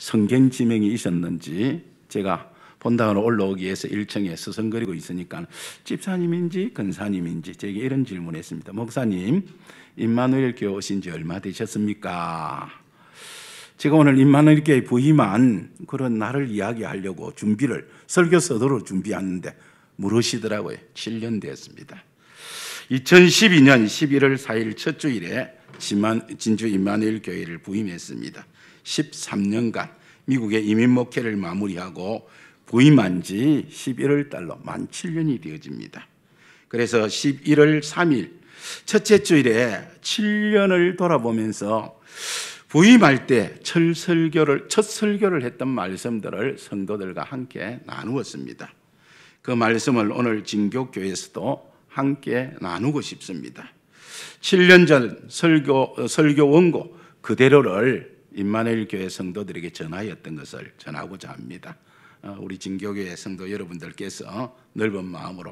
성경 지명이 있었는지 제가 본당으로 올라오기 위해서 1층에 서성거리고 있으니까 집사님인지 근사님인지 제게 이런 질문했습니다. 목사님, 임마누엘 교회 오신 지 얼마 되셨습니까? 제가 오늘 임마누엘 교회 부임한 그런 날을 이야기하려고 설교 서두로 준비하는데 물으시더라고요. 7년 되었습니다. 2012년 11월 4일 첫 주일에 진주 임마누엘 교회를 부임했습니다. 13년간 미국의 이민 목회를 마무리하고 부임한 지 11월 달로 만 7년이 되어집니다. 그래서 11월 3일 첫째 주일에 7년을 돌아보면서 부임할 때 첫 설교를 했던 말씀들을 성도들과 함께 나누었습니다. 그 말씀을 오늘 진교교에서도 함께 나누고 싶습니다. 7년 전 설교 원고 그대로를 임마누엘 교회 성도들에게 전하였던 것을 전하고자 합니다. 우리 진교교회 성도 여러분들께서 넓은 마음으로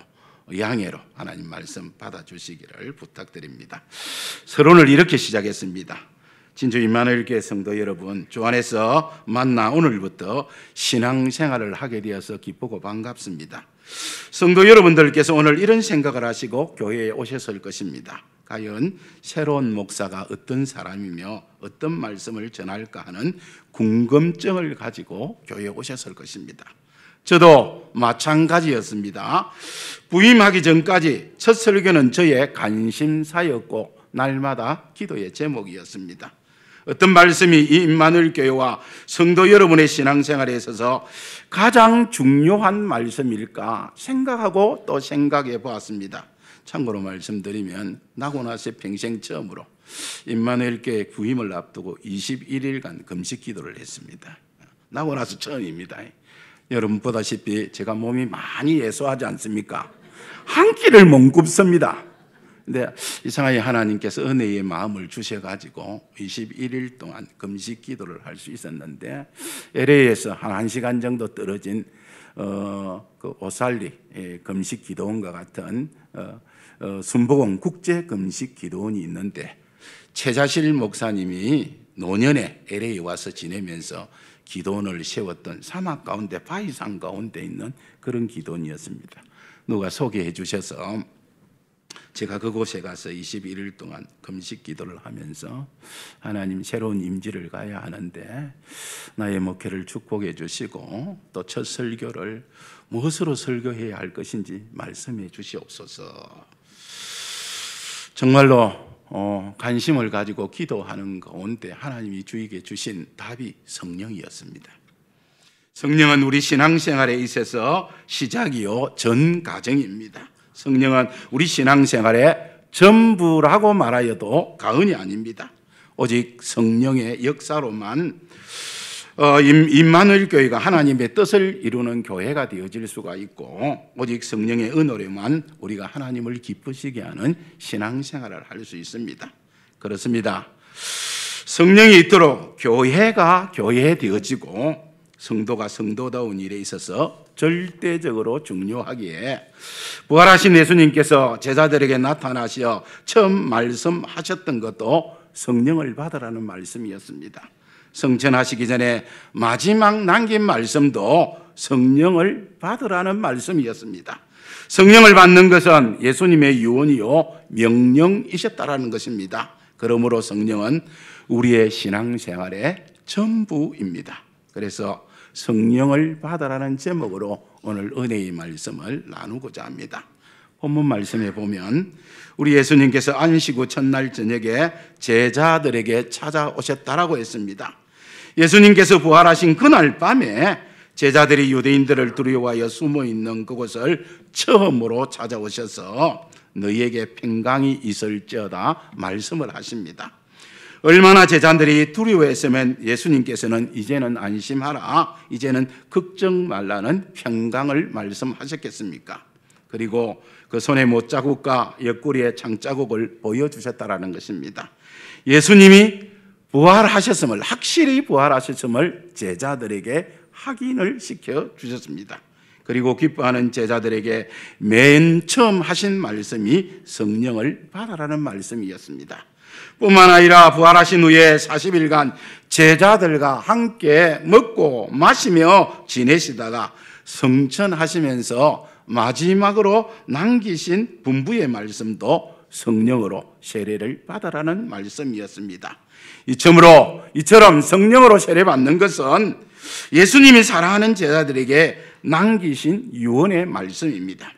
양해로 하나님 말씀 받아주시기를 부탁드립니다. 서론을 이렇게 시작했습니다. 진주 임마누엘 교회 성도 여러분, 주 안에서 만나 오늘부터 신앙생활을 하게 되어서 기쁘고 반갑습니다. 성도 여러분들께서 오늘 이런 생각을 하시고 교회에 오셨을 것입니다. 과연 새로운 목사가 어떤 사람이며 어떤 말씀을 전할까 하는 궁금증을 가지고 교회에 오셨을 것입니다. 저도 마찬가지였습니다. 부임하기 전까지 첫 설교는 저의 관심사였고 날마다 기도의 제목이었습니다. 어떤 말씀이 이 임마누엘 교회와 성도 여러분의 신앙생활에 있어서 가장 중요한 말씀일까 생각하고 또 생각해 보았습니다. 참고로 말씀드리면 나고 나서 평생 처음으로 임마누엘 교회 부임을 앞두고 21일간 금식 기도를 했습니다. 나고 나서 처음입니다. 여러분 보다시피 제가 몸이 많이 예소하지 않습니까? 한 끼를 못 굽습니다. 근데 이상하게 하나님께서 은혜의 마음을 주셔가지고 21일 동안 금식 기도를 할 수 있었는데 LA에서 한 1시간 정도 떨어진 그 오살리 금식 기도원과 같은 순복음 국제 금식 기도원이 있는데 최자실 목사님이 노년에 LA에 와서 지내면서 기도원을 세웠던 사막 가운데 바위산 가운데 있는 그런 기도원이었습니다. 누가 소개해 주셔서 제가 그곳에 가서 21일 동안 금식 기도를 하면서 하나님 새로운 임지를 가야 하는데 나의 목회를 축복해 주시고 또 첫 설교를 무엇으로 설교해야 할 것인지 말씀해 주시옵소서. 정말로 관심을 가지고 기도하는 가운데 하나님이 주에게 주신 답이 성령이었습니다. 성령은 우리 신앙생활에 있어서 시작이요 전 과정입니다. 성령은 우리 신앙생활의 전부라고 말하여도 과언이 아닙니다. 오직 성령의 역사로만 임마누엘 교회가 하나님의 뜻을 이루는 교회가 되어질 수가 있고 오직 성령의 은혜로만 우리가 하나님을 기쁘시게 하는 신앙생활을 할 수 있습니다. 그렇습니다. 성령이 있도록 교회가 교회되어지고 성도가 성도다운 일에 있어서 절대적으로 중요하기에 부활하신 예수님께서 제자들에게 나타나시어 처음 말씀하셨던 것도 성령을 받으라는 말씀이었습니다. 성천하시기 전에 마지막 남긴 말씀도 성령을 받으라는 말씀이었습니다. 성령을 받는 것은 예수님의 유언이요 명령이셨다라는 것입니다. 그러므로 성령은 우리의 신앙생활의 전부입니다. 그래서 성령을 받으라는 제목으로 오늘 은혜의 말씀을 나누고자 합니다. 본문 말씀에 보면 우리 예수님께서 안식 후 첫날 저녁에 제자들에게 찾아오셨다라고 했습니다. 예수님께서 부활하신 그날 밤에 제자들이 유대인들을 두려워하여 숨어있는 그곳을 처음으로 찾아오셔서 너희에게 평강이 있을지어다 말씀을 하십니다. 얼마나 제자들이 두려워했으면 예수님께서는 이제는 안심하라, 이제는 걱정 말라는 평강을 말씀하셨겠습니까? 그리고 그 손에 못자국과 옆구리에 창자국을 보여주셨다라는 것입니다. 예수님이 부활하셨음을, 확실히 부활하셨음을 제자들에게 확인을 시켜주셨습니다. 그리고 기뻐하는 제자들에게 맨 처음 하신 말씀이 성령을 받으라는 말씀이었습니다. 뿐만 아니라 부활하신 후에 40일간 제자들과 함께 먹고 마시며 지내시다가 성천하시면서 마지막으로 남기신 분부의 말씀도 성령으로 세례를 받으라는 말씀이었습니다. 이처럼 성령으로 세례받는 것은 예수님이 사랑하는 제자들에게 남기신 유언의 말씀입니다.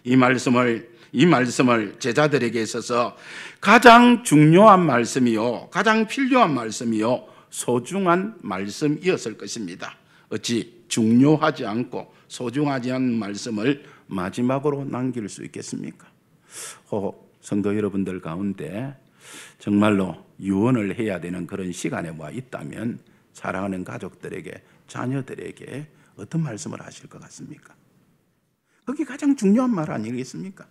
이 말씀을 제자들에게 있어서 가장 중요한 말씀이요, 가장 필요한 말씀이요, 소중한 말씀이었을 것입니다. 어찌 중요하지 않고 소중하지 않은 말씀을 마지막으로 남길 수 있겠습니까? 성도 여러분들 가운데 정말로 유언을 해야 되는 그런 시간에 와 있다면 사랑하는 가족들에게, 자녀들에게 어떤 말씀을 하실 것 같습니까? 그게 가장 중요한 말 아니겠습니까?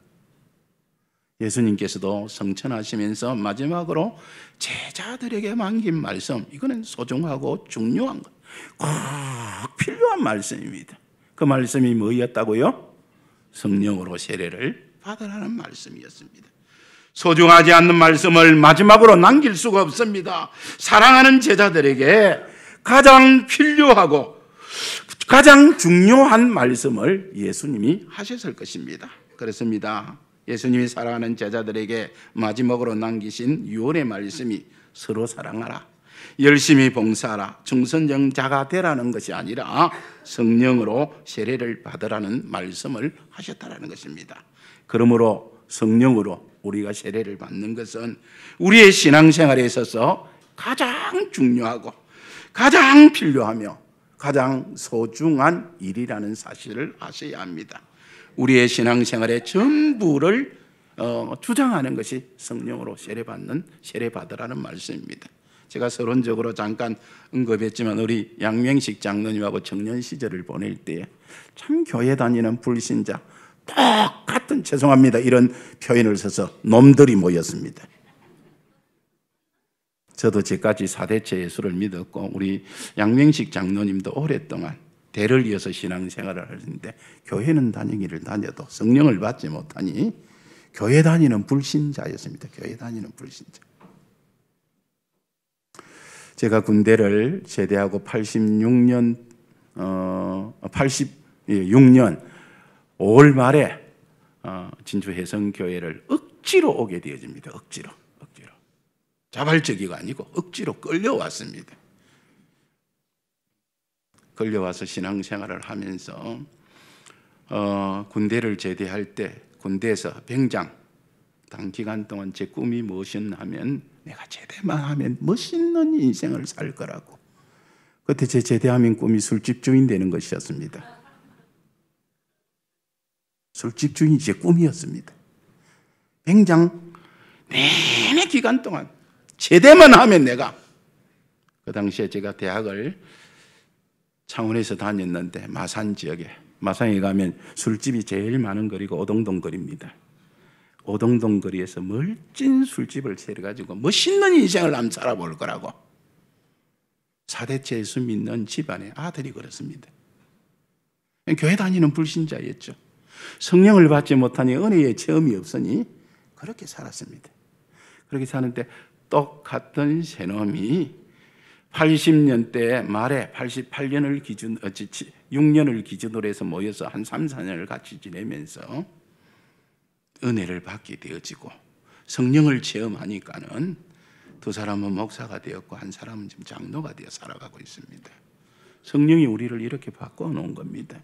예수님께서도 성천하시면서 마지막으로 제자들에게 남긴 말씀, 이거는 소중하고 중요한 것, 꼭 필요한 말씀입니다. 그 말씀이 뭐였다고요? 성령으로 세례를 받으라는 말씀이었습니다. 소중하지 않는 말씀을 마지막으로 남길 수가 없습니다. 사랑하는 제자들에게 가장 필요하고 가장 중요한 말씀을 예수님이 하셨을 것입니다. 그렇습니다. 예수님이 사랑하는 제자들에게 마지막으로 남기신 유언의 말씀이 서로 사랑하라, 열심히 봉사하라, 중선정자가 되라는 것이 아니라 성령으로 세례를 받으라는 말씀을 하셨다라는 것입니다. 그러므로 성령으로 우리가 세례를 받는 것은 우리의 신앙생활에 있어서 가장 중요하고 가장 필요하며 가장 소중한 일이라는 사실을 아셔야 합니다. 우리의 신앙생활의 전부를 주장하는 것이 성령으로 세례받으라는 말씀입니다. 제가 서론적으로 잠깐 언급했지만 우리 양명식 장로님하고 청년 시절을 보낼 때 참 교회 다니는 불신자, 똑같은, 죄송합니다, 이런 표현을 써서 놈들이 모였습니다. 저도 저까지 4대째 예수를 믿었고 우리 양명식 장로님도 오랫동안 대를 이어서 신앙생활을 하는데 교회는 다니기를 다녀도 성령을 받지 못하니 교회 다니는 불신자였습니다. 교회 다니는 불신자. 제가 군대를 제대하고 86년 5월 말에 진주 혜성교회를 억지로 오게 되어집니다. 억지로. 자발적이가 아니고 억지로 끌려왔습니다. 끌려와서 신앙생활을 하면서 군대를 제대할 때 군대에서 병장 단기간 동안 제 꿈이 무엇이었나 하면 내가 제대만 하면 멋있는 인생을 살 거라고. 그때 제 제대하면 꿈이 술집 주인 되는 것이었습니다. 술집 주인이 제 꿈이었습니다. 병장 내내 기간 동안 제대만 하면 내가, 그 당시에 제가 대학을 창원에서 다녔는데 마산 지역에, 마산에 가면 술집이 제일 많은 거리가 오동동 거리입니다. 오동동 거리에서 멋진 술집을 차려가지고 멋있는 인생을 한번 살아볼 거라고 4대째 예수 믿는 집안의 아들이 그렇습니다. 교회 다니는 불신자였죠. 성령을 받지 못하니 은혜의 체험이 없으니 그렇게 살았습니다. 그렇게 사는데 똑같은 새놈이 80년대 말에 88년을 6년을 기준으로 해서 모여서 한 3, 4년을 같이 지내면서 은혜를 받게 되어지고 성령을 체험하니까는 두 사람은 목사가 되었고 한 사람은 지금 장로가 되어 살아가고 있습니다. 성령이 우리를 이렇게 바꿔놓은 겁니다.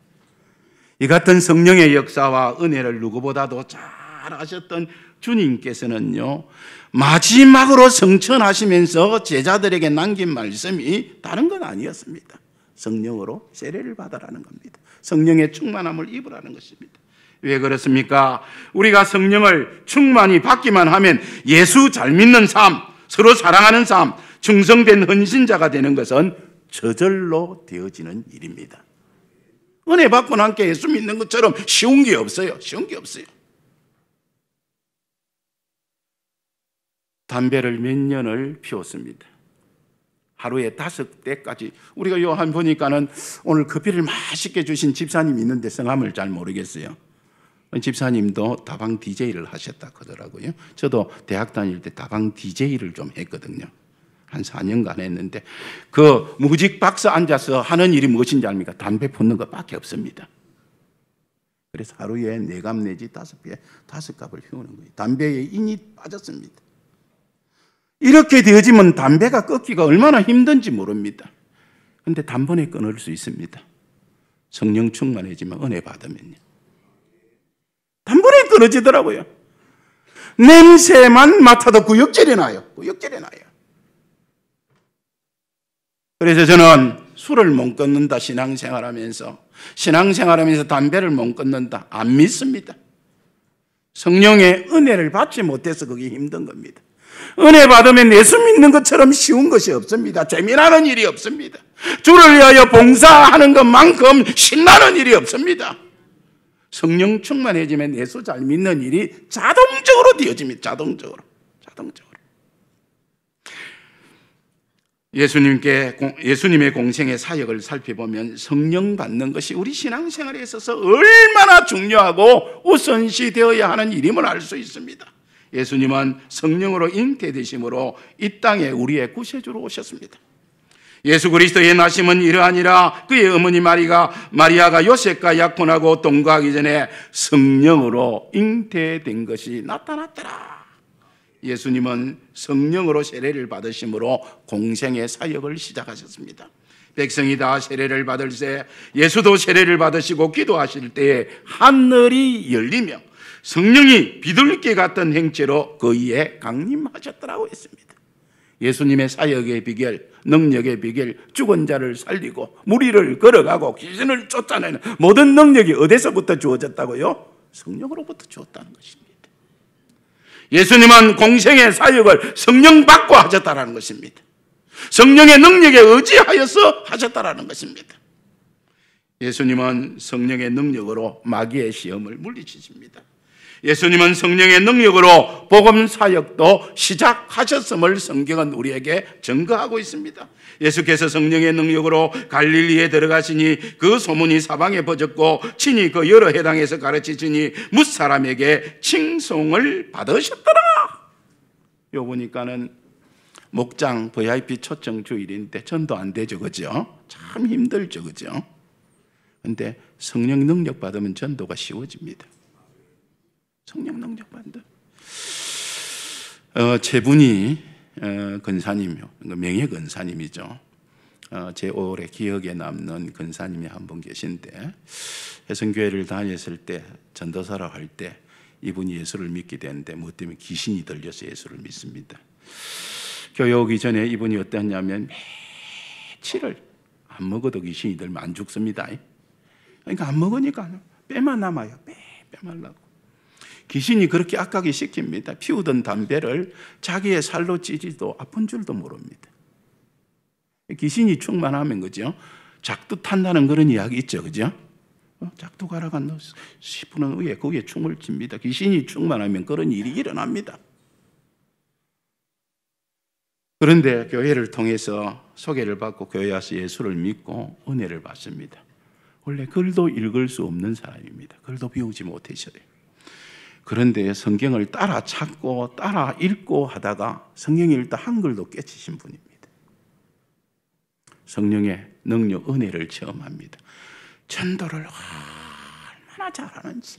이 같은 성령의 역사와 은혜를 누구보다도 잘 아셨던 주님께서는요, 마지막으로 성천하시면서 제자들에게 남긴 말씀이 다른 건 아니었습니다. 성령으로 세례를 받으라는 겁니다. 성령의 충만함을 입으라는 것입니다. 왜 그렇습니까? 우리가 성령을 충만히 받기만 하면 예수 잘 믿는 삶, 서로 사랑하는 삶, 충성된 헌신자가 되는 것은 저절로 되어지는 일입니다. 은혜 받고 함께 예수 믿는 것처럼 쉬운 게 없어요. 쉬운 게 없어요. 담배를 몇 년을 피웠습니다. 하루에 5대까지. 우리가 요한 보니까는 오늘 커피를 맛있게 주신 집사님이 있는데 성함을 잘 모르겠어요. 집사님도 다방 DJ를 하셨다 하더라고요. 저도 대학 다닐 때 다방 DJ를 좀 했거든요. 한 4년간 했는데 그 무직 박스 앉아서 하는 일이 무엇인지 압니까? 담배 푸는 것밖에 없습니다. 그래서 하루에 4갑 내지 5배, 5갑을 피우는 거예요. 담배에 인이 빠졌습니다. 이렇게 되어지면 담배가 끊기가 얼마나 힘든지 모릅니다. 그런데 단번에 끊을 수 있습니다. 성령 충만해지면 은혜 받으면요. 단번에 끊어지더라고요. 냄새만 맡아도 구역질이 나요. 구역질이 나요. 그래서 저는 술을 못 끊는다 신앙생활하면서 담배를 못 끊는다 안 믿습니다. 성령의 은혜를 받지 못해서 그게 힘든 겁니다. 은혜 받으면 예수 믿는 것처럼 쉬운 것이 없습니다. 재미나는 일이 없습니다. 주를 위하여 봉사하는 것만큼 신나는 일이 없습니다. 성령 충만해지면 예수 잘 믿는 일이 자동적으로 되어집니다. 자동적으로. 예수님의 공생의 사역을 살펴보면 성령 받는 것이 우리 신앙생활에 있어서 얼마나 중요하고 우선시 되어야 하는 일임을 알 수 있습니다. 예수님은 성령으로 잉태되심으로 이 땅에 우리의 구세주로 오셨습니다. 예수 그리스도의 나심은 이러하니라. 그의 어머니 마리아가 요셉과 약혼하고 동거하기 전에 성령으로 잉태된 것이 나타났더라. 예수님은 성령으로 세례를 받으심으로 공생의 사역을 시작하셨습니다. 백성이 다 세례를 받을새 예수도 세례를 받으시고 기도하실 때에 하늘이 열리며 성령이 비둘기 같은 행체로 그 위에 강림하셨더라고 했습니다. 예수님의 사역의 비결, 능력의 비결, 죽은 자를 살리고 무리를 걸어가고 귀신을 쫓아내는 모든 능력이 어디서부터 주어졌다고요? 성령으로부터 주었다는 것입니다. 예수님은 공생의 사역을 성령 받고 하셨다는 것입니다. 성령의 능력에 의지하여서 하셨다는 것입니다. 예수님은 성령의 능력으로 마귀의 시험을 물리치십니다. 예수님은 성령의 능력으로 복음 사역도 시작하셨음을 성경은 우리에게 증거하고 있습니다. 예수께서 성령의 능력으로 갈릴리에 들어가시니 그 소문이 사방에 퍼졌고 친히 그 여러 회당에서 가르치시니 뭇사람에게 칭송을 받으셨더라. 요 보니까는 목장 VIP 초청 주일인데 전도 안 되죠, 그죠? 참 힘들죠, 그죠? 근데 성령 능력 받으면 전도가 쉬워집니다. 성령 능력 받는다. 제 분이 근사님이요, 명예 근사님이죠. 제 오래 기억에 남는 근사님이 한 분 계신데 해성교회를 다녔을 때 전도사라 할 때 이분이 예수를 믿게 되는데 뭐 때문에 귀신이 들려서 예수를 믿습니다. 교회 오기 전에 이분이 어땠냐면 며칠을 안 먹어도 귀신이 들면 안 죽습니다. 그러니까 안 먹으니까 빼만 남아요. 빼말라고. 귀신이 그렇게 악하게 시킵니다. 피우던 담배를 자기의 살로 찌지도 아픈 줄도 모릅니다. 귀신이 충만하면 그죠? 작두 탄다는 그런 이야기 있죠, 그죠? 작두 가라가 10분 후에 거기에 충을 칩니다. 귀신이 충만하면 그런 일이 일어납니다. 그런데 교회를 통해서 소개를 받고 교회 와서 예수를 믿고 은혜를 받습니다. 원래 글도 읽을 수 없는 사람입니다. 글도 배우지 못하셔요. 그런데 성경을 따라 찾고 따라 읽고 하다가 성경 읽다 한글도 깨치신 분입니다. 성령의 능력, 은혜를 체험합니다. 전도를 얼마나 잘하는지.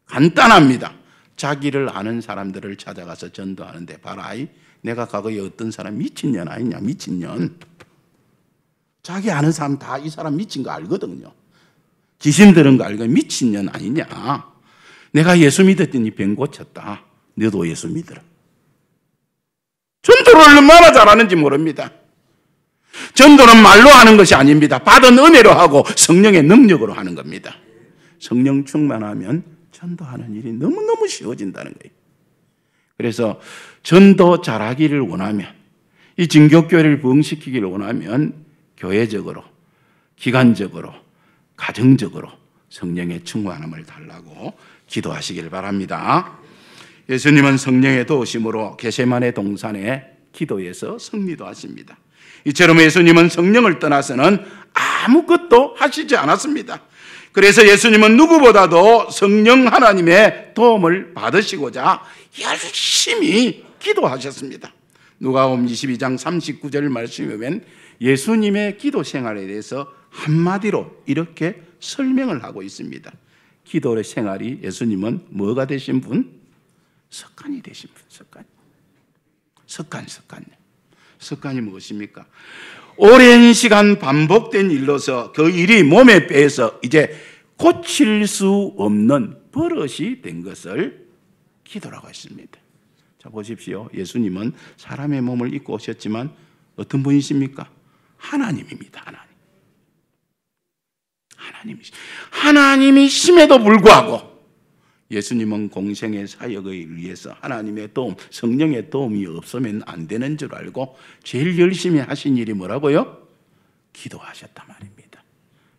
간단합니다. 자기를 아는 사람들을 찾아가서 전도하는데 봐라, 내가 과거에 어떤 사람 미친년 아니냐, 미친년. 자기 아는 사람 다 이 사람 미친 거 알거든요. 귀신 들은 거 알고 미친년 아니냐. 내가 예수 믿었더니 병 고쳤다. 너도 예수 믿어라. 전도를 얼마나 잘하는지 모릅니다. 전도는 말로 하는 것이 아닙니다. 받은 은혜로 하고 성령의 능력으로 하는 겁니다. 성령 충만하면 전도하는 일이 너무너무 쉬워진다는 거예요. 그래서 전도 잘하기를 원하면, 이 진교교회를 부흥시키기를 원하면 교회적으로, 기관적으로, 가정적으로 성령의 충만함을 달라고 기도하시기를 바랍니다. 예수님은 성령의 도우심으로 겟세마네 동산의 기도에서 승리도 하십니다. 이처럼 예수님은 성령을 떠나서는 아무것도 하시지 않았습니다. 그래서 예수님은 누구보다도 성령 하나님의 도움을 받으시고자 열심히 기도하셨습니다. 누가복음 22장 39절 말씀에 보면 예수님의 기도 생활에 대해서 한마디로 이렇게 설명을 하고 있습니다. 기도의 생활이 예수님은 뭐가 되신 분? 습관이 되신 분. 습관이 무엇입니까? 오랜 시간 반복된 일로서 그 일이 몸에 배에서 이제 고칠 수 없는 버릇이 된 것을 기도라고 했습니다. 자, 보십시오. 예수님은 사람의 몸을 입고 오셨지만 어떤 분이십니까? 하나님입니다. 하나님이심에도 불구하고 예수님은 공생의 사역에 의해서 하나님의 도움, 성령의 도움이 없으면 안 되는 줄 알고 제일 열심히 하신 일이 뭐라고요? 기도하셨단 말입니다.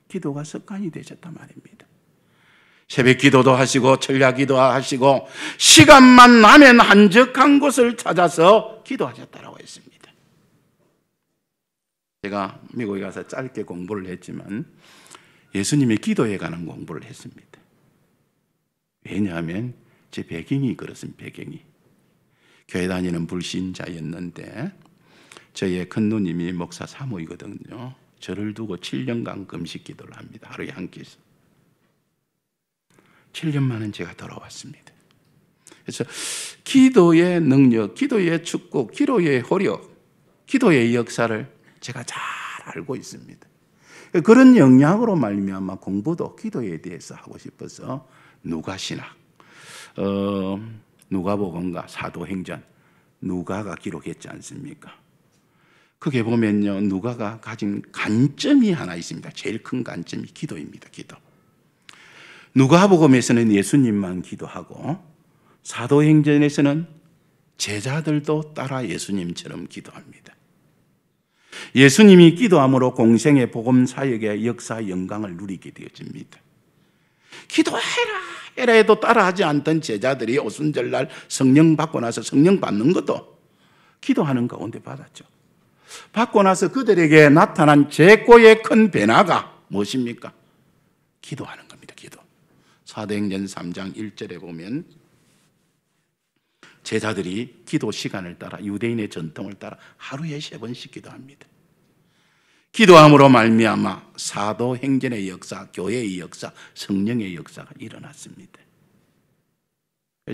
기도가 습관이 되셨단 말입니다. 새벽 기도도 하시고 철야 기도 하시고 시간만 나면 한적한 곳을 찾아서 기도하셨다고 했습니다. 제가 미국에 가서 짧게 공부를 했지만 예수님의 기도에 관한 공부를 했습니다. 왜냐하면 제 배경이 그렇습니다. 배경이 교회 다니는 불신자였는데 저의 큰 누님이 목사 사모이거든요. 저를 두고 7년간 금식 기도를 합니다. 하루에 한 끼씩. 7년 만에 제가 돌아왔습니다. 그래서 기도의 능력, 기도의 축복, 기도의 호력, 기도의 역사를 제가 잘 알고 있습니다. 그런 영향으로 말미암아 공부도 기도에 대해서 하고 싶어서 누가신학, 누가복음과 사도행전, 누가가 기록했지 않습니까? 그게 보면요, 누가가 가진 관점이 하나 있습니다. 제일 큰 관점이 기도입니다. 기도. 누가복음에서는 예수님만 기도하고 사도행전에서는 제자들도 따라 예수님처럼 기도합니다. 예수님이 기도함으로 공생의 복음 사역의 역사 영광을 누리게 되어집니다. 기도해라 해라 해도 따라하지 않던 제자들이 오순절날 성령 받고 나서 성령 받는 것도 기도하는 가운데 받았죠. 받고 나서 그들에게 나타난 제꼬의 큰 변화가 무엇입니까? 기도하는 겁니다. 기도. 사도행전 3장 1절에 보면 제자들이 기도 시간을 따라 유대인의 전통을 따라 하루에 3번씩 기도합니다. 기도함으로 말미암아 사도행전의 역사, 교회의 역사, 성령의 역사가 일어났습니다.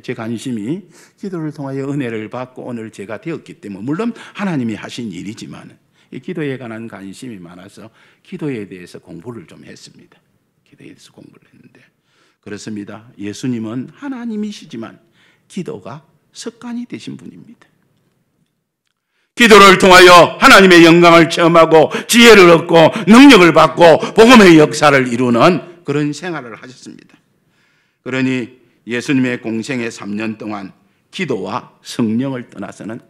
제 관심이 기도를 통하여 은혜를 받고 오늘 제가 되었기 때문에 물론 하나님이 하신 일이지만 이 기도에 관한 관심이 많아서 기도에 대해서 공부를 좀 했습니다. 기도에 대해서 공부를 했는데 그렇습니다. 예수님은 하나님이시지만 기도가 습관이 되신 분입니다. 기도를 통하여 하나님의 영광을 체험하고 지혜를 얻고 능력을 받고 복음의 역사를 이루는 그런 생활을 하셨습니다. 그러니 예수님의 공생의 3년 동안 기도와 성령을 떠나서는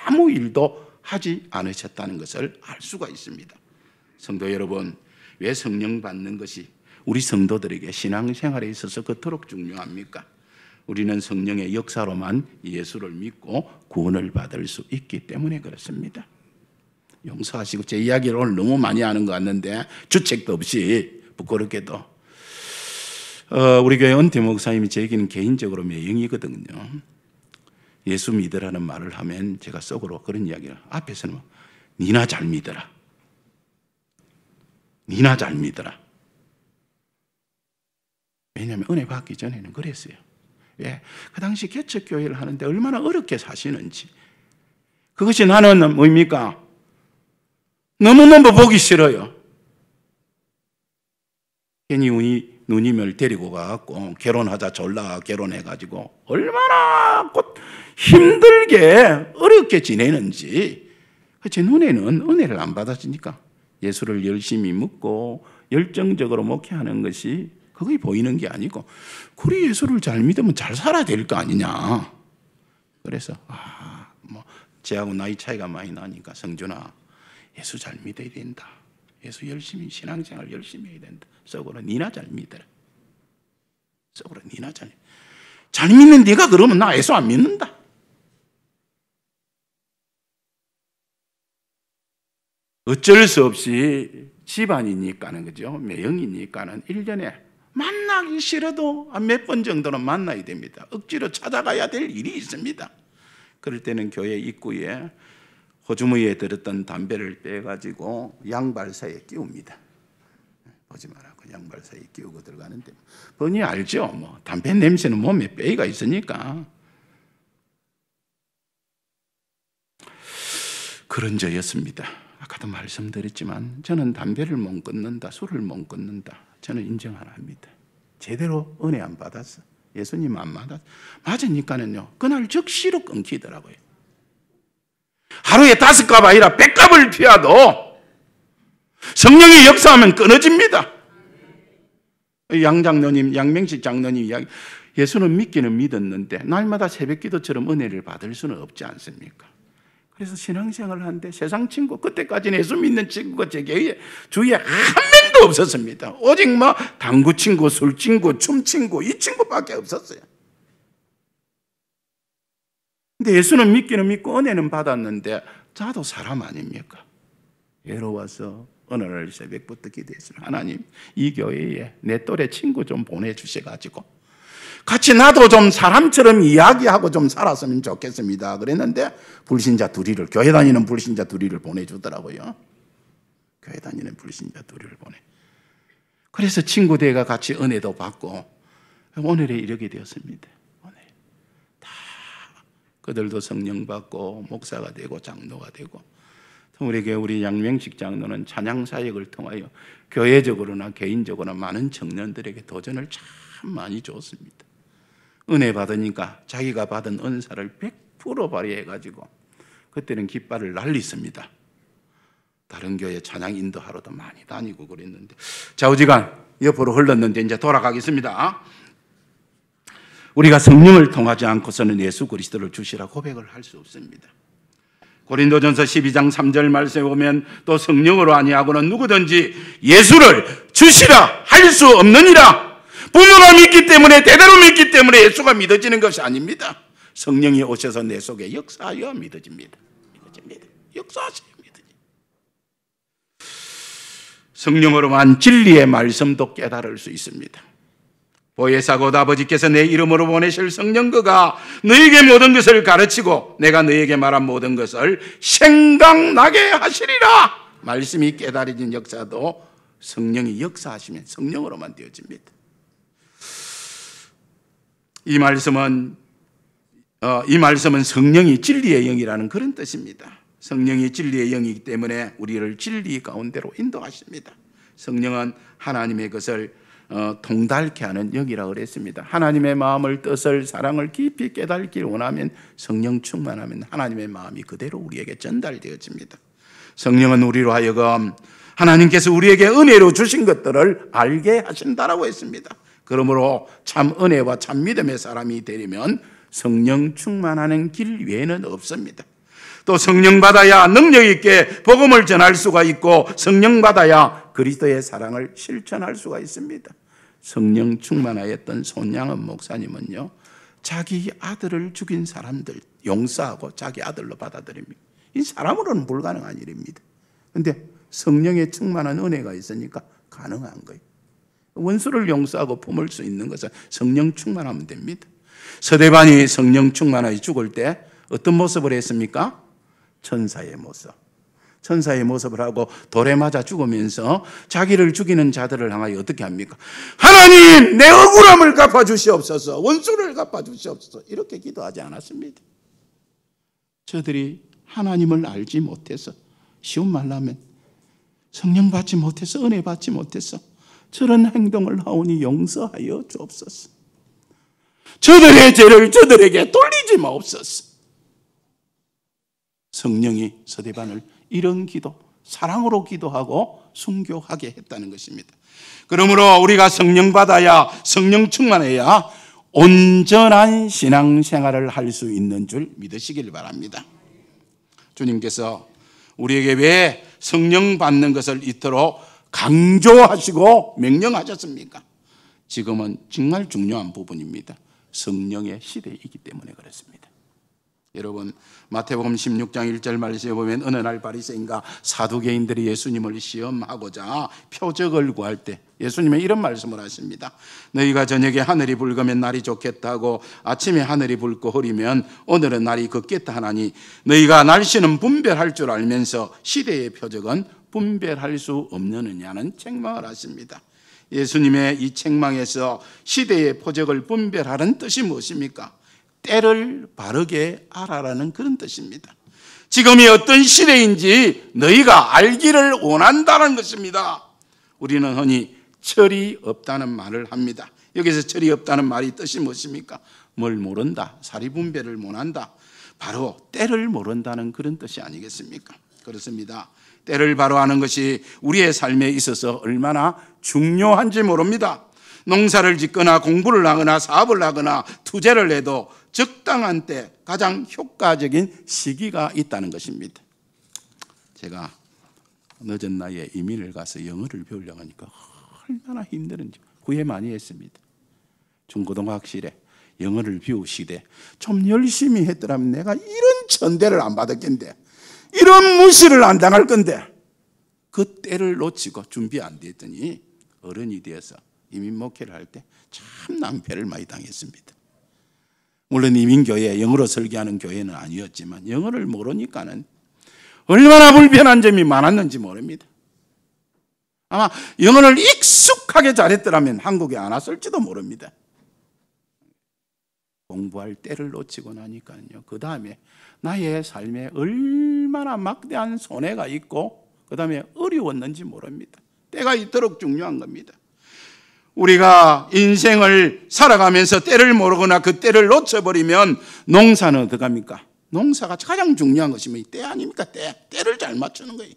아무 일도 하지 않으셨다는 것을 알 수가 있습니다. 성도 여러분, 왜 성령 받는 것이 우리 성도들에게 신앙생활에 있어서 그토록 중요합니까? 우리는 성령의 역사로만 예수를 믿고 구원을 받을 수 있기 때문에 그렇습니다. 용서하시고 제 이야기를 오늘 너무 많이 하는 것 같는데 주책도 없이 부끄럽게도 우리 교회 은퇴 목사님이 제게는 개인적으로 매형이거든요. 예수 믿으라는 말을 하면 제가 속으로 그런 이야기를 앞에서는 니나 잘 믿어라. 니나 잘 믿어라. 왜냐하면 은혜 받기 전에는 그랬어요. 왜? 그 당시 개척교회를 하는데 얼마나 어렵게 사시는지 그것이 나는 뭡니까? 너무너무 보기 싫어요. 괜히 누님을 데리고 가갖고 결혼하자 졸라 결혼해가지고 얼마나 힘들게 어렵게 지내는지 제 눈에는 은혜를 안 받아주니까 예수를 열심히 믿고 열정적으로 목회하는 것이 그게 보이는 게 아니고 그리 예수를 잘 믿으면 잘 살아야 될 거 아니냐. 그래서 제하고 나이 차이가 많이 나니까 성준아 예수 잘 믿어야 된다. 예수 열심히 신앙생활 열심히 해야 된다. 속으로 니나 잘 믿어라. 속으로 니나 잘 믿는 네가 그러면 나 예수 안 믿는다. 어쩔 수 없이 집안이니까는 그죠. 매형이니까는 1년에 만나기 싫어도 몇 번 정도는 만나야 됩니다. 억지로 찾아가야 될 일이 있습니다. 그럴 때는 교회 입구에 호주머니에 들었던 담배를 빼가지고 양발 사이에 끼웁니다. 보지 말라고 양발 사이에 끼우고 들어가는데 뻔히 알죠. 뭐 담배 냄새는 몸에 빼기가 있으니까. 그런 저였습니다. 아까도 말씀드렸지만 저는 담배를 못 끊는다, 술을 못 끊는다. 저는 인정 안 합니다. 제대로 은혜 안 받았어. 예수님 안 받았어. 맞으니까는요, 그날 즉시로 끊기더라고요. 하루에 5갑 아니라 100갑을 피워도 성령이 역사하면 끊어집니다. 양 장로님, 양명식 장로님 이야기, 예수는 믿기는 믿었는데 날마다 새벽기도처럼 은혜를 받을 수는 없지 않습니까? 그래서 신앙생활을 하는데 세상 친구, 그때까지는 예수 믿는 친구가 제 주위에 한 명도 없었습니다. 오직 뭐 당구 친구, 술 친구, 춤 친구, 이 친구밖에 없었어요. 근데 예수는 믿기는 믿고 은혜는 받았는데 나도 사람 아닙니까? 외로워서 어느 날 새벽부터 기도했습니다. 하나님, 이 교회에 내 또래 친구 좀 보내주셔가지고 같이 나도 좀 사람처럼 이야기하고 좀 살았으면 좋겠습니다. 그랬는데 불신자 둘이를, 교회 다니는 불신자 둘이를 보내주더라고요. 교회 다니는 불신자 둘이를 보내. 그래서 친구들과 같이 은혜도 받고 오늘에 이르게 되었습니다. 오늘 다 그들도 성령 받고 목사가 되고 장로가 되고, 우리 양명식 장로는 찬양 사역을 통하여 교회적으로나 개인적으로나 많은 청년들에게 도전을 참 많이 줬습니다. 은혜 받으니까 자기가 받은 은사를 100% 발휘해가지고 그때는 깃발을 날리습니다. 다른 교회 찬양 인도하러도 많이 다니고 그랬는데 좌우지간 옆으로 흘렀는데 이제 돌아가겠습니다. 우리가 성령을 통하지 않고서는 예수 그리스도를 주시라 고백을 할 수 없습니다. 고린도전서 12장 3절 말씀에 보면 또 성령으로 아니하고는 누구든지 예수를 주시라 할 수 없느니라. 부모가 믿기 때문에, 대대로 믿기 때문에 예수가 믿어지는 것이 아닙니다. 성령이 오셔서 내 속에 역사하여 믿어집니다. 역사하셔야 믿어집니다. 성령으로만 진리의 말씀도 깨달을 수 있습니다. 보혜사 곧 아버지께서 내 이름으로 보내실 성령 그가 너에게 모든 것을 가르치고 내가 너에게 말한 모든 것을 생각나게 하시리라. 말씀이 깨달아진 역사도 성령이 역사하시면 성령으로만 되어집니다. 이 말씀은 성령이 진리의 영이라는 그런 뜻입니다. 성령이 진리의 영이기 때문에 우리를 진리 가운데로 인도하십니다. 성령은 하나님의 것을 통달케 하는 영이라고 그랬습니다. 하나님의 마음을, 뜻을, 사랑을 깊이 깨닫기를 원하면 성령 충만하면 하나님의 마음이 그대로 우리에게 전달되어집니다. 성령은 우리로 하여금 하나님께서 우리에게 은혜로 주신 것들을 알게 하신다라고 했습니다. 그러므로 참 은혜와 참 믿음의 사람이 되려면 성령 충만하는 길 외에는 없습니다. 또 성령 받아야 능력 있게 복음을 전할 수가 있고 성령 받아야 그리스도의 사랑을 실천할 수가 있습니다. 성령 충만하였던 손양은 목사님은요, 자기 아들을 죽인 사람들 용서하고 자기 아들로 받아들입니다. 이 사람으로는 불가능한 일입니다. 그런데 성령의 충만한 은혜가 있으니까 가능한 거예요. 원수를 용서하고 품을 수 있는 것은 성령 충만하면 됩니다. 서대반이 성령 충만하여 죽을 때 어떤 모습을 했습니까? 천사의 모습. 천사의 모습을 하고 돌에 맞아 죽으면서 자기를 죽이는 자들을 향하여 어떻게 합니까? 하나님, 내 억울함을 갚아주시옵소서, 원수를 갚아주시옵소서, 이렇게 기도하지 않았습니다. 저들이 하나님을 알지 못해서, 쉬운 말로 하면 성령 받지 못해서, 은혜 받지 못해서 저런 행동을 하오니 용서하여 주옵소서. 저들의 죄를 저들에게 돌리지 마옵소서. 성령이 서대반을 이런 기도, 사랑으로 기도하고 순교하게 했다는 것입니다. 그러므로 우리가 성령 받아야, 성령 충만해야 온전한 신앙생활을 할 수 있는 줄 믿으시길 바랍니다. 주님께서 우리에게 왜 성령 받는 것을 이토록 강조하시고 명령하셨습니까? 지금은 정말 중요한 부분입니다. 성령의 시대이기 때문에 그렇습니다. 여러분, 마태복음 16장 1절 말씀에 보면 어느 날 바리새인과 사두개인들이 예수님을 시험하고자 표적을 구할 때 예수님은 이런 말씀을 하십니다. 너희가 저녁에 하늘이 붉으면 날이 좋겠다고 아침에 하늘이 붉고 흐리면 오늘은 날이 걷겠다 하나니 너희가 날씨는 분별할 줄 알면서 시대의 표적은 분별할 수 없느냐는 책망을 하십니다. 예수님의 이 책망에서 시대의 표적을 분별하는 뜻이 무엇입니까? 때를 바르게 알아라는 그런 뜻입니다. 지금이 어떤 시대인지 너희가 알기를 원한다는 것입니다. 우리는 흔히 철이 없다는 말을 합니다. 여기서 철이 없다는 말이 뜻이 무엇입니까? 뭘 모른다, 사리분별을 못한다, 바로 때를 모른다는 그런 뜻이 아니겠습니까? 그렇습니다. 때를 바로 아는 것이 우리의 삶에 있어서 얼마나 중요한지 모릅니다. 농사를 짓거나 공부를 하거나 사업을 하거나 투자를 해도 적당한 때, 가장 효과적인 시기가 있다는 것입니다. 제가 늦은 나이에 이민을 가서 영어를 배우려고 하니까 얼마나 힘드는지 후회 많이 했습니다. 중고등학실에 영어를 배우시되 좀 열심히 했더라면 내가 이런 천대를 안 받았겠는데, 이런 무시를 안 당할 건데, 그 때를 놓치고 준비 안 됐더니 어른이 되어서 이민 목회를 할 때 참 낭패를 많이 당했습니다. 물론 이민교회, 영어로 설교하는 교회는 아니었지만 영어를 모르니까는 얼마나 불편한 점이 많았는지 모릅니다. 아마 영어를 익숙하게 잘했더라면 한국에 안 왔을지도 모릅니다. 공부할 때를 놓치고 나니까요, 그 다음에 나의 삶에 얼마나 막대한 손해가 있고 그 다음에 어려웠는지 모릅니다. 때가 이토록 중요한 겁니다. 우리가 인생을 살아가면서 때를 모르거나 그 때를 놓쳐버리면 농사는 어떡합니까? 농사가 가장 중요한 것이 때 아닙니까? 때를 잘 맞추는 거예요.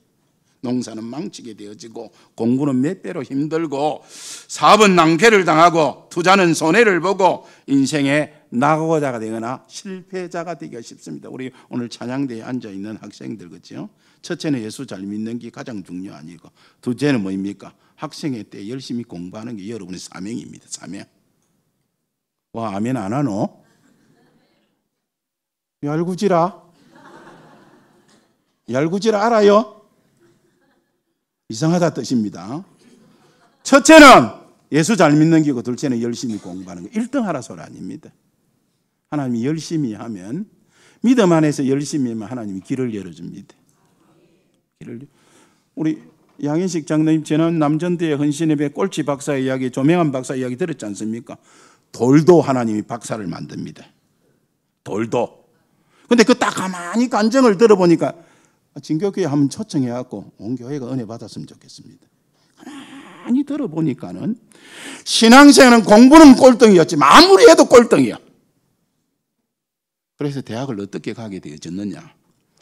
농사는 망치게 되어지고 공부는 몇 배로 힘들고 사업은 낭패를 당하고 투자는 손해를 보고 인생의 낙오자가 되거나 실패자가 되기가 쉽습니다. 우리 오늘 찬양대에 앉아있는 학생들, 그렇죠? 첫째는 예수 잘 믿는 게 가장 중요하니까, 둘째는 뭐입니까? 학생회 때 열심히 공부하는 게 여러분의 사명입니다. 사명. 와, 아멘 안 하노? 얄구지라? 얄구지라 알아요? 이상하다 뜻입니다. 첫째는 예수 잘 믿는 기고, 둘째는 열심히 공부하는 거. 1등 하라 소리 아닙니다. 하나님이 열심히 하면, 믿음 안에서 열심히 하면 하나님이 길을 열어줍니다. 우리 양인식 장로님, 저는 남전대의 헌신예배 꼴찌 박사 이야기, 조명한 박사 이야기 들었지 않습니까? 돌도 하나님이 박사를 만듭니다. 돌도. 근데 그 딱 가만히 간증을 들어보니까 진교교회 한번 초청해갖고 온 교회가 은혜 받았으면 좋겠습니다. 가만히 들어보니까는 신앙생활은 공부는 꼴등이었지만 아무리 해도 꼴등이야. 그래서 대학을 어떻게 가게 되어졌느냐?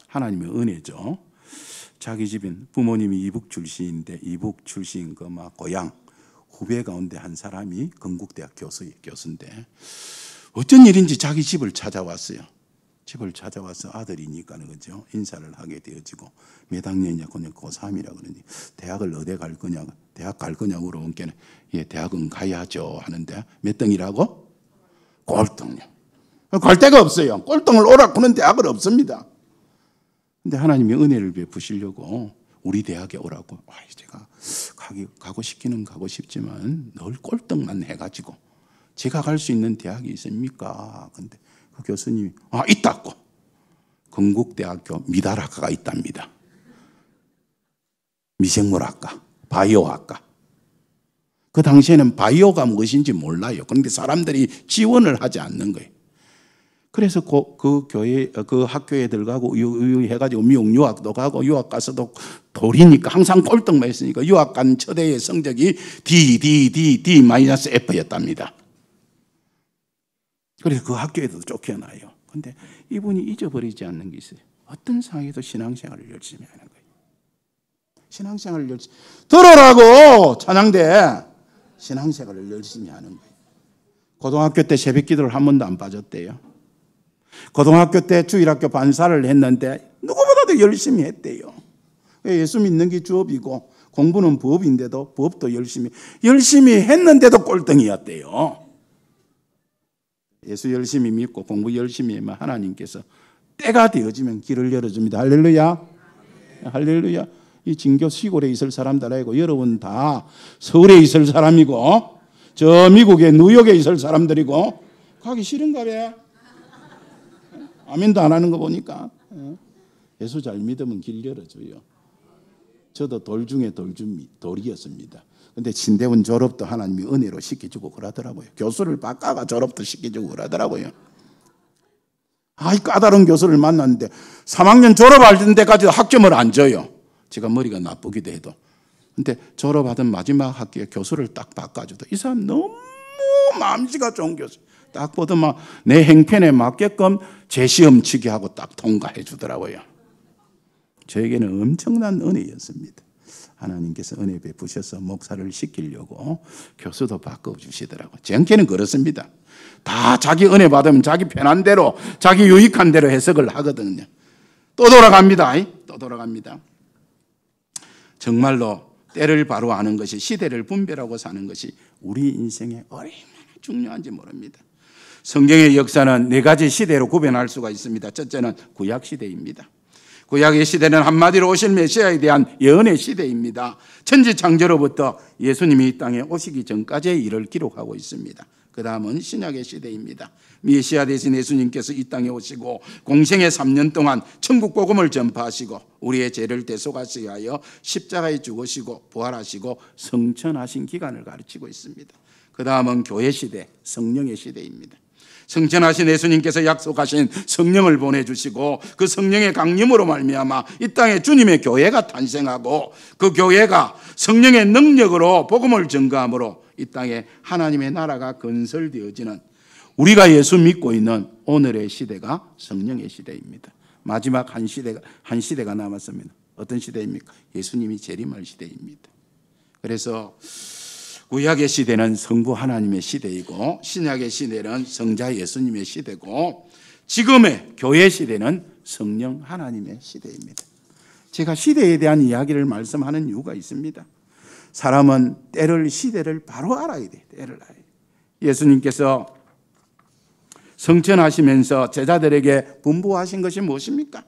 하나님의 은혜죠. 자기 집인 부모님이 이북 출신인데 이북 출신 그 막 고향 후배 가운데 한 사람이 건국대학 교수인데 어쩐 일인지 자기 집을 찾아왔어요. 집을 찾아와서 아들이니까는 그죠, 인사를 하게 되어지고 몇 학년이냐, 그냥 고3이라 그러니 대학을 어디 갈 거냐, 대학 갈 거냐고 물어보니까 예, 대학은 가야죠 하는데 몇 등이라고? 꼴등이요. 갈 데가 없어요. 꼴등을 오라고 하는 대학은 없습니다. 근데 하나님이 은혜를 베푸시려고 우리 대학에 오라고. 제가 가고 싶기는 가고 싶지만 늘 꼴등만 해가지고 제가 갈 수 있는 대학이 있습니까? 근데 그 교수님이 있다고. 건국대학교 미달학과가 있답니다. 미생물학과, 바이오학과. 그 당시에는 바이오가 무엇인지 몰라요. 그런데 사람들이 지원을 하지 않는 거예요. 그래서 그 교회, 그 학교에 들어가고 해가지고 미국 유학도 가고 유학 가서도 돌이니까 항상 꼴등만 했으니까 유학 간 첫해의 성적이 D-F였답니다. 그래서 그 학교에도 쫓겨나요. 근데 이분이 잊어버리지 않는 게 있어요. 어떤 상황에도 신앙생활을 열심히 하는 거예요. 신앙생활을 열심히 들어라고 찬양대 신앙생활을 열심히 하는 거예요. 고등학교 때 새벽 기도를 한 번도 안 빠졌대요. 고등학교 때 주일학교 반사를 했는데 누구보다도 열심히 했대요. 예수 믿는 게 주업이고 공부는 법인데도 법도 열심히 했는데도 꼴등이었대요. 예수 열심히 믿고 공부 열심히 하면 하나님께서 때가 되어지면 길을 열어줍니다. 할렐루야. 할렐루야. 이 진교 시골에 있을 사람들 아니고 여러분 다 서울에 있을 사람이고 저 미국의 뉴욕에 있을 사람들이고 가기 싫은가 봐. 아멘도 안 하는 거 보니까. 예수 잘 믿으면 길 열어줘요. 저도 돌 중에 돌이었습니다. 근데 신대원 졸업도 하나님이 은혜로 시켜주고 그러더라고요. 교수를 바꿔가 졸업도 시켜주고 그러더라고요. 이 까다로운 교수를 만났는데 3학년 졸업할 때까지도 학점을 안 줘요. 제가 머리가 나쁘기도 해도. 근데 졸업하던 마지막 학기에 교수를 딱 바꿔줘도 이 사람 너무 마음씨가 좋은 교수. 딱 보더만 내 행편에 맞게끔 재시험 치게 하고 딱 통과해 주더라고요. 저에게는 엄청난 은혜였습니다. 하나님께서 은혜 베푸셔서 목사를 시키려고 교수도 바꿔주시더라고요. 제 형편은 그렇습니다. 다 자기 은혜 받으면 자기 편한 대로 자기 유익한 대로 해석을 하거든요. 또 돌아갑니다. 또 돌아갑니다. 정말로 때를 바로 아는 것이, 시대를 분별하고 사는 것이 우리 인생에 얼마나 중요한지 모릅니다. 성경의 역사는 네 가지 시대로 구별할 수가 있습니다. 첫째는 구약 시대입니다. 구약의 시대는 한마디로 오실 메시아에 대한 예언의 시대입니다. 천지 창조로부터 예수님이 이 땅에 오시기 전까지의 일을 기록하고 있습니다. 그 다음은 신약의 시대입니다. 메시아 대신 예수님께서 이 땅에 오시고 공생의 3년 동안 천국 복음을 전파하시고 우리의 죄를 대속하시기 위하여 십자가에 죽으시고 부활하시고 성천하신 기간을 가르치고 있습니다. 그 다음은 교회 시대, 성령의 시대입니다. 성천하신 예수님께서 약속하신 성령을 보내주시고 그 성령의 강림으로 말미암아 이 땅에 주님의 교회가 탄생하고 그 교회가 성령의 능력으로 복음을 전가함으로 이 땅에 하나님의 나라가 건설되어지는 우리가 예수 믿고 있는 오늘의 시대가 성령의 시대입니다. 마지막 한 시대가 남았습니다. 어떤 시대입니까? 예수님이 재림할 시대입니다. 그래서 구약의 시대는 성부 하나님의 시대이고 신약의 시대는 성자 예수님의 시대고 지금의 교회 시대는 성령 하나님의 시대입니다. 제가 시대에 대한 이야기를 말씀하는 이유가 있습니다. 사람은 때를, 시대를 바로 알아야 돼. 때를 알아야 돼. 예수님께서 성천하시면서 제자들에게 분부하신 것이 무엇입니까?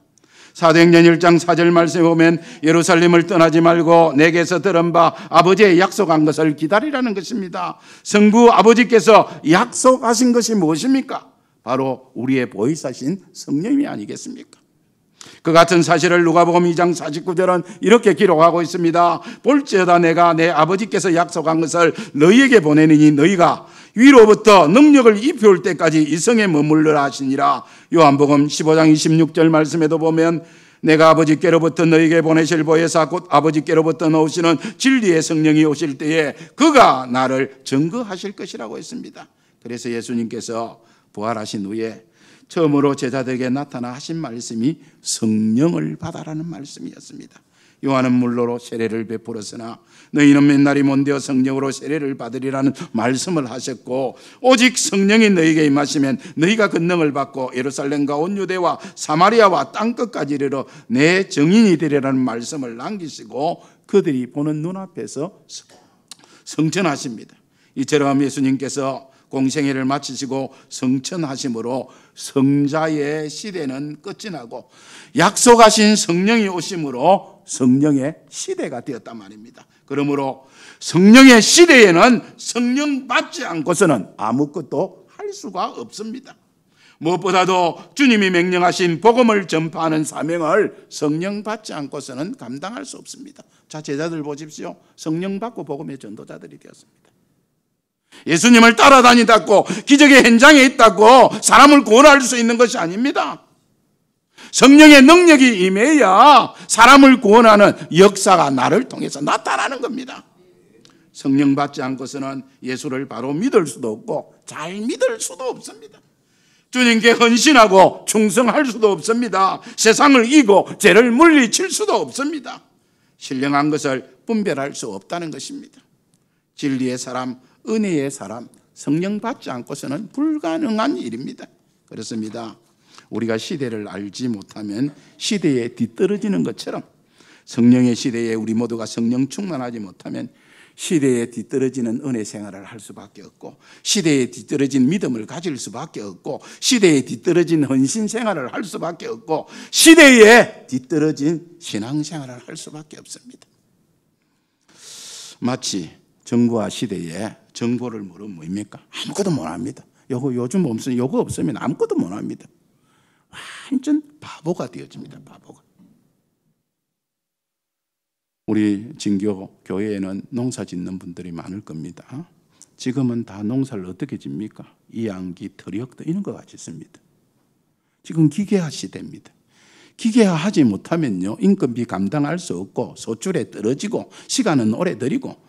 사도행전 1장 4절 말씀에 보면 예루살렘을 떠나지 말고 내게서 들은 바 아버지의 약속한 것을 기다리라는 것입니다. 성부 아버지께서 약속하신 것이 무엇입니까? 바로 우리의 보혜사신 성령이 아니겠습니까? 그 같은 사실을 누가복음 2장 49절은 이렇게 기록하고 있습니다. 볼지어다 내가 내 아버지께서 약속한 것을 너희에게 보내느니 너희가 위로부터 능력을 입혀올 때까지 이 성에 머물러라 하시니라. 요한복음 15장 26절 말씀에도 보면 내가 아버지께로부터 너희에게 보내실 보혜사 곧 아버지께로부터 나오시는 진리의 성령이 오실 때에 그가 나를 증거하실 것이라고 했습니다. 그래서 예수님께서 부활하신 후에 처음으로 제자들에게 나타나 하신 말씀이 성령을 받아라는 말씀이었습니다. 요한은 물로로 세례를 베풀었으나 너희는 맨날이 못되어 성령으로 세례를 받으리라는 말씀을 하셨고 오직 성령이 너희에게 임하시면 너희가 권능을 받고 예루살렘과 온 유대와 사마리아와 땅끝까지 이르러 내 증인이 되리라는 말씀을 남기시고 그들이 보는 눈앞에서 성천하십니다. 이처럼 예수님께서 공생애를 마치시고 성천하심으로 성자의 시대는 끝이 나고 약속하신 성령이 오심으로 성령의 시대가 되었단 말입니다. 그러므로 성령의 시대에는 성령 받지 않고서는 아무것도 할 수가 없습니다. 무엇보다도 주님이 명령하신 복음을 전파하는 사명을 성령 받지 않고서는 감당할 수 없습니다. 자, 제자들 보십시오. 성령 받고 복음의 전도자들이 되었습니다. 예수님을 따라다니다고 기적의 현장에 있다고 사람을 구원할 수 있는 것이 아닙니다. 성령의 능력이 임해야 사람을 구원하는 역사가 나를 통해서 나타나는 겁니다. 성령 받지 않고서는 예수를 바로 믿을 수도 없고 잘 믿을 수도 없습니다. 주님께 헌신하고 충성할 수도 없습니다. 세상을 이기고 죄를 물리칠 수도 없습니다. 신령한 것을 분별할 수 없다는 것입니다. 진리의 사람, 은혜의 사람, 성령 받지 않고서는 불가능한 일입니다. 그렇습니다. 우리가 시대를 알지 못하면 시대에 뒤떨어지는 것처럼 성령의 시대에 우리 모두가 성령 충만하지 못하면 시대에 뒤떨어지는 은혜 생활을 할 수밖에 없고, 시대에 뒤떨어진 믿음을 가질 수밖에 없고, 시대에 뒤떨어진 헌신 생활을 할 수밖에 없고, 시대에 뒤떨어진 신앙 생활을 할 수밖에 없습니다. 마치 정보화 시대에 정보를 모르면 뭡니까? 아무것도 못합니다. 요즘 요거 없으면 아무것도 못합니다. 완전 바보가 되어집니다. 바보가. 우리 진교 교회에는 농사 짓는 분들이 많을 겁니다. 지금은 다 농사를 어떻게 짓니까? 이양기, 트럭도 이런 거 같이 씁니다. 지금 기계화 시대입니다. 기계화하지 못하면요, 인건비 감당할 수 없고 소출에 떨어지고 시간은 오래 들이고,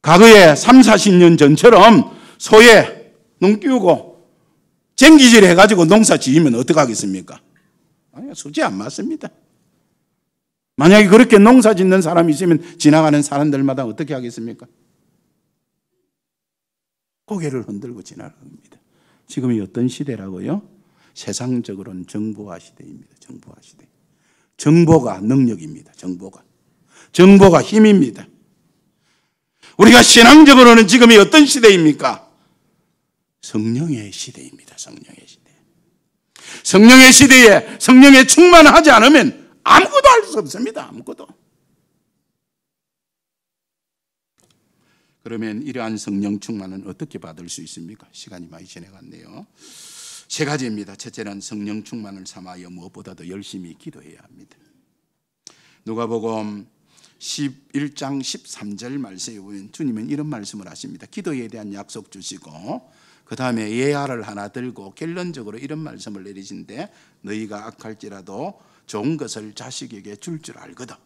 과거에 3, 40년 전처럼 소에 농 끼우고 쟁기질 해가지고 농사 지으면 어떡하겠습니까? 아니, 수지 안 맞습니다. 만약에 그렇게 농사 짓는 사람이 있으면 지나가는 사람들마다 어떻게 하겠습니까? 고개를 흔들고 지나갑니다. 지금이 어떤 시대라고요? 세상적으로는 정보화 시대입니다. 정보화 시대. 정보가 능력입니다. 정보가 힘입니다. 우리가 신앙적으로는 지금이 어떤 시대입니까? 성령의 시대입니다. 성령의 시대. 성령의 시대에 성령에 충만하지 않으면 아무것도 할 수 없습니다. 아무것도. 그러면 이러한 성령 충만은 어떻게 받을 수 있습니까? 시간이 많이 지나갔네요. 세 가지입니다. 첫째는 성령 충만을 삼아여 무엇보다도 열심히 기도해야 합니다. 누가복음 11장 13절 말씀에 보면 주님은 이런 말씀을 하십니다. 기도에 대한 약속 주시고 그 다음에 예화를 하나 들고 결론적으로 이런 말씀을 내리신데, 너희가 악할지라도 좋은 것을 자식에게 줄 알거든.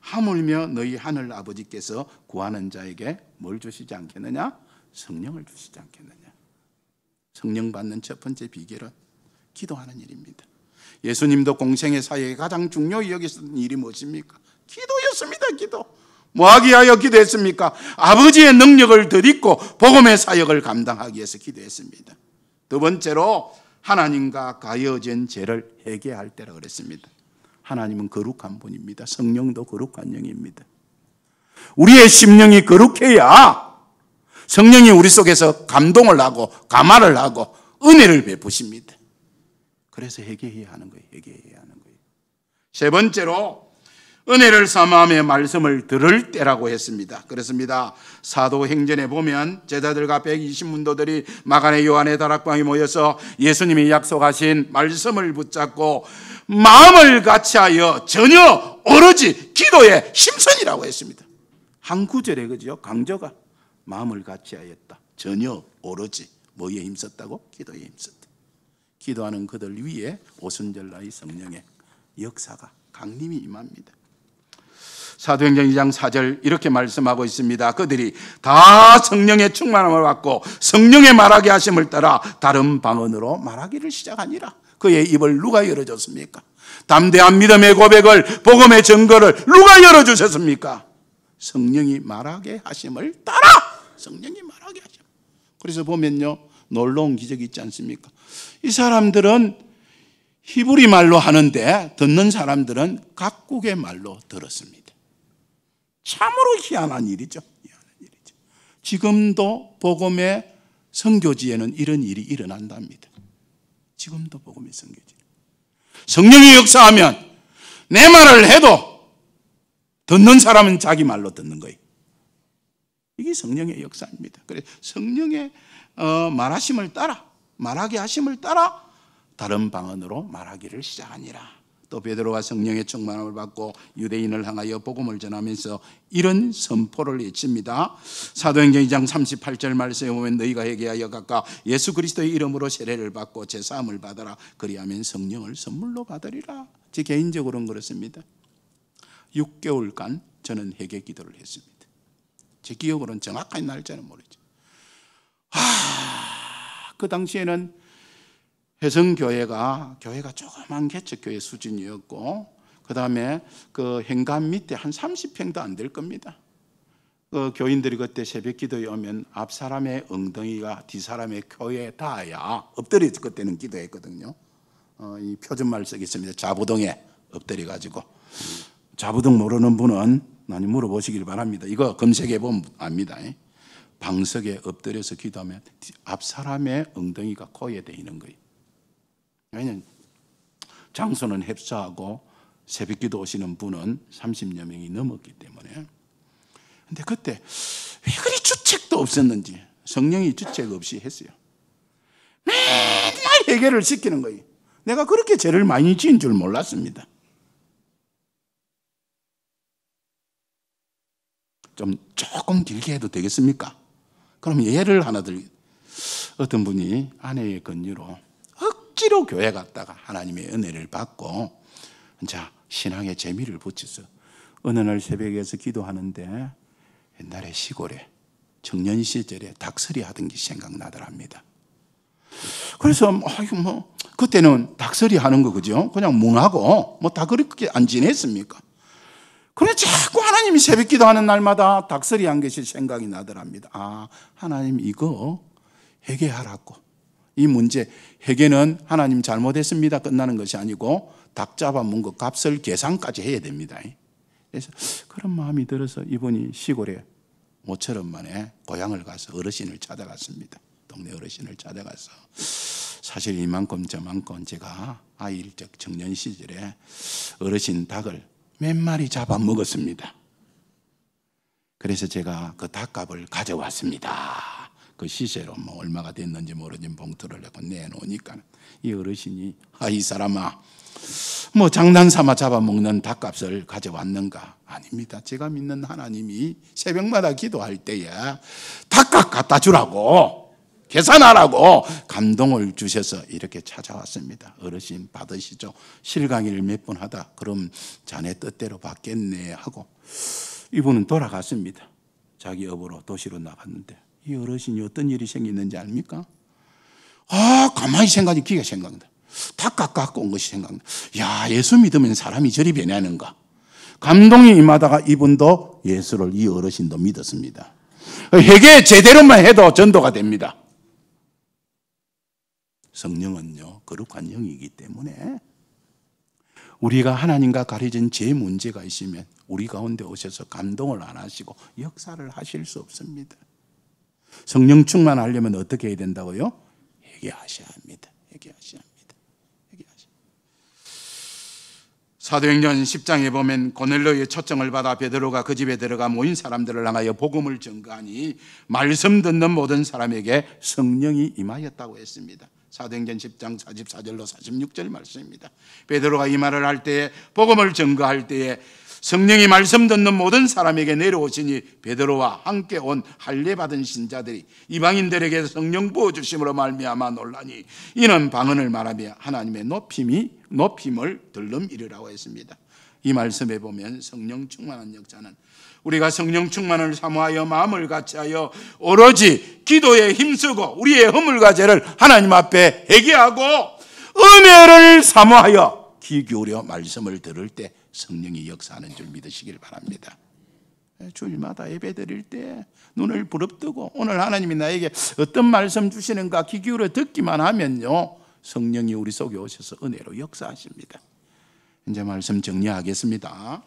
하물며 너희 하늘 아버지께서 구하는 자에게 뭘 주시지 않겠느냐? 성령을 주시지 않겠느냐? 성령 받는 첫 번째 비결은 기도하는 일입니다. 예수님도 공생의 사역에 가장 중요히 여기던 일이 무엇입니까? 기도였습니다. 기도. 뭐하기 위하여 기도했습니까? 아버지의 능력을 덧입고 복음의 사역을 감당하기 위해서 기도했습니다. 두 번째로 하나님과 가여진 죄를 회개할 때라 그랬습니다. 하나님은 거룩한 분입니다. 성령도 거룩한 영입니다. 우리의 심령이 거룩해야 성령이 우리 속에서 감동을 하고 감화를 하고 은혜를 베푸십니다. 그래서 회개해야 하는 거예요. 회개해야 하는 거예요. 세 번째로 은혜를 삼아하며 말씀을 들을 때라고 했습니다. 그렇습니다. 사도행전에 보면 제자들과 120문도들이 마가네 요한의 다락방에 모여서 예수님이 약속하신 말씀을 붙잡고 마음을 같이하여 전혀 오로지 기도에 힘선이라고 했습니다. 한 구절에 그죠? 강조가 마음을 같이하였다. 전혀 오로지 뭐에 힘썼다고? 기도에 힘썼다. 기도하는 그들 위에 오순절날의 성령의 역사가 강림이 임합니다. 사도행전 2장 4절 이렇게 말씀하고 있습니다. 그들이 다 성령의 충만함을 받고 성령의 말하게 하심을 따라 다른 방언으로 말하기를 시작하니라. 그의 입을 누가 열어줬습니까? 담대한 믿음의 고백을, 복음의 증거를 누가 열어주셨습니까? 성령이 말하게 하심을 따라. 성령이 말하게 하심. 그래서 보면요, 놀라운 기적이 있지 않습니까? 이 사람들은 히브리 말로 하는데 듣는 사람들은 각국의 말로 들었습니다. 참으로 희한한 일이죠. 희한한 일이죠. 지금도 복음의 선교지에는 이런 일이 일어난답니다. 지금도 복음의 선교지. 성령이 역사하면 내 말을 해도 듣는 사람은 자기 말로 듣는 거예요. 이게 성령의 역사입니다. 그래서 성령의 말하심을 따라, 말하게 하심을 따라 다른 방언으로 말하기를 시작하니라. 또 베드로가 성령의 충만함을 받고 유대인을 향하여 복음을 전하면서 이런 선포를 외칩니다. 사도행전 2장 38절 말씀에 보면 너희가 회개하여 각각 예수 그리스도의 이름으로 세례를 받고 제사함을 받아라. 그리하면 성령을 선물로 받으리라. 제 개인적으로는 그렇습니다. 6개월간 저는 회개 기도를 했습니다. 제 기억으로는 정확한 날짜는 모르죠. 그 당시에는 회성교회가 조그만 개척교회 수준이었고, 그 다음에 그 현관 밑에 한 30평도 안 될 겁니다. 그 교인들이 그때 새벽 기도에 오면 앞 사람의 엉덩이가 뒤 사람의 혀에 닿아야 엎드려 그때는 기도했거든요. 이 표준말 쓰겠습니다. 좌부동에 엎드려 가지고. 좌부동 모르는 분은 많이 물어보시길 바랍니다. 이거 검색해 보면 압니다. 방석에 엎드려서 기도하면 앞 사람의 엉덩이가 코에 대이는 거예요. 왜냐하면 장소는 헵사하고 새벽기도 오시는 분은 30여 명이 넘었기 때문에. 근데 그때 왜 그리 주책도 없었는지 성령이 주책 없이 했어요. 맨날 해결을 시키는 거예요. 내가 그렇게 죄를 많이 지은 줄 몰랐습니다. 조금 길게 해도 되겠습니까? 그럼 예를 하나 들게. 어떤 분이 아내의 권유로 억지로 교회 갔다가 하나님의 은혜를 받고 자 신앙의 재미를 붙여서 어느 날 새벽에서 기도하는데 옛날에 시골에 청년 시절에 닭설이 하던 게 생각나더랍니다. 그래서 그때는 닭설이 하는 거 그죠? 그냥 뭉하고 다 그렇게 안 지냈습니까? 그래 자꾸 하나님이 새벽 기도하는 날마다 닭설이 한 것이 생각이 나더랍니다. 아, 하나님 이거 회개하라고. 이 문제 회개는 하나님 잘못했습니다 끝나는 것이 아니고 닭 잡아먹은 거 값을 계산까지 해야 됩니다. 그래서 그런 마음이 들어서 이분이 시골에 모처럼 만에 고향을 가서 어르신을 찾아갔습니다. 동네 어르신을 찾아가서 사실 이만큼 저만큼 제가 아이일 적 청년 시절에 어르신 닭을 몇 마리 잡아먹었습니다. 그래서 제가 그 닭값을 가져왔습니다. 그 시세로 얼마가 됐는지 모르는 봉투를 내고 내놓으니까 이 어르신이 이 사람아 장난삼아 잡아먹는 닭값을 가져왔는가? 아닙니다. 제가 믿는 하나님이 새벽마다 기도할 때에 닭값 갖다 주라고 계산하라고 감동을 주셔서 이렇게 찾아왔습니다. 어르신 받으시죠. 실강의를 몇 번 하다 그럼 자네 뜻대로 받겠네 하고 이분은 돌아갔습니다. 자기 업으로 도시로 나갔는데 이 어르신이 어떤 일이 생겼는지 압니까? 가만히 생각하니 기가 생각난다. 닭값 갖고 온 것이 생각난다. 야, 예수 믿으면 사람이 저리 변하는가. 감동이 임하다가 이분도 예수를 이 어르신도 믿었습니다. 회개 제대로만 해도 전도가 됩니다. 성령은요 거룩한 영이기 때문에 우리가 하나님과 가려진 제 문제가 있으면 우리 가운데 오셔서 감동을 안 하시고 역사를 하실 수 없습니다. 성령 충만하려면 어떻게 해야 된다고요? 회개하셔야 합니다. 회개하셔야 합니다. 회개하셔야 합니다. 사도행전 10장에 보면 고넬료의 초청을 받아 베드로가 그 집에 들어가 모인 사람들을 향하여 복음을 전가하니 말씀 듣는 모든 사람에게 성령이 임하였다고 했습니다. 사도행전 10장 44절로 46절 말씀입니다. 베드로가 이 말을 할 때에 복음을 전가할 때에 성령이 말씀 듣는 모든 사람에게 내려오시니 베드로와 함께 온 할례 받은 신자들이 이방인들에게 성령 부어주심으로 말미암아 놀라니 이는 방언을 말하며 하나님의 높임을 들름 이르라고 했습니다. 이 말씀에 보면 성령 충만한 역사는 우리가 성령 충만을 사모하여 마음을 같이하여 오로지 기도에 힘쓰고 우리의 허물과 죄를 하나님 앞에 회개하고 은혜를 사모하여 귀 기울여 말씀을 들을 때 성령이 역사하는 줄 믿으시길 바랍니다. 주일마다 예배 드릴 때 눈을 부릅뜨고 오늘 하나님이 나에게 어떤 말씀 주시는가 귀 기울여 듣기만 하면요 성령이 우리 속에 오셔서 은혜로 역사하십니다. 이제 말씀 정리하겠습니다.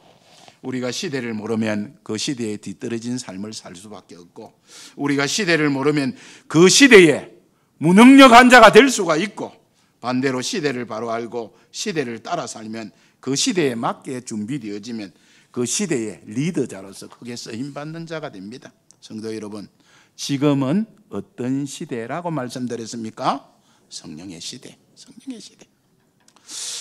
우리가 시대를 모르면 그 시대에 뒤떨어진 삶을 살 수밖에 없고 우리가 시대를 모르면 그 시대에 무능력한 자가 될 수가 있고 반대로 시대를 바로 알고 시대를 따라 살면 그 시대에 맞게 준비되어지면 그 시대의 리더자로서 크게 쓰임받는 자가 됩니다. 성도 여러분, 지금은 어떤 시대라고 말씀드렸습니까? 성령의 시대, 성령의 시대.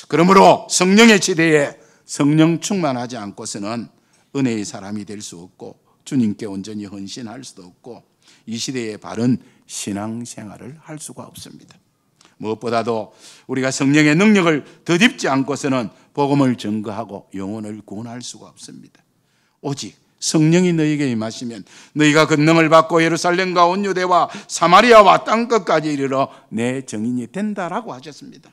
그러므로 성령의 시대에 성령 충만하지 않고서는 은혜의 사람이 될 수 없고 주님께 온전히 헌신할 수도 없고 이 시대에 바른 신앙생활을 할 수가 없습니다. 무엇보다도 우리가 성령의 능력을 덧입지 않고서는 복음을 증거하고 영혼을 구원할 수가 없습니다. 오직 성령이 너희에게 임하시면 너희가 권능을 받고 예루살렘과 온 유대와 사마리아와 땅끝까지 이르러 내 증인이 된다라고 하셨습니다.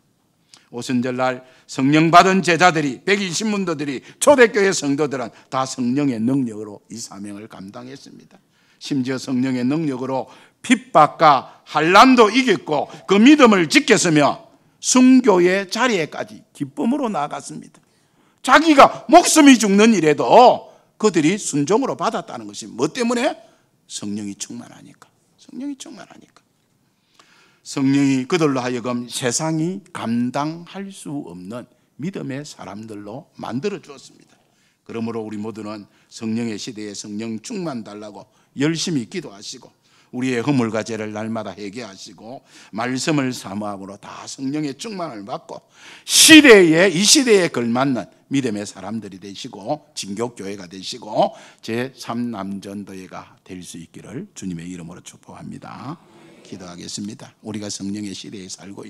오순절날 성령 받은 제자들이 120문도들이 초대교회 성도들은 다 성령의 능력으로 이 사명을 감당했습니다. 심지어 성령의 능력으로 핍박과 환난도 이겼고 그 믿음을 지켰으며 순교의 자리에까지 기쁨으로 나아갔습니다. 자기가 목숨이 죽는 일에도 그들이 순종으로 받았다는 것이 뭐 때문에? 성령이 충만하니까. 성령이 충만하니까. 성령이 그들로 하여금 세상이 감당할 수 없는 믿음의 사람들로 만들어 주었습니다. 그러므로 우리 모두는 성령의 시대에 성령 충만 달라고 열심히 기도하시고 우리의 허물과 죄를 날마다 회개하시고 말씀을 사모함으로 다 성령의 충만을 받고 이 시대에 걸맞는 믿음의 사람들이 되시고 진교교회가 되시고 제3남전도회가 될 수 있기를 주님의 이름으로 축복합니다. 기도하겠습니다. 우리가 성령의 시대에 살고 있습니다.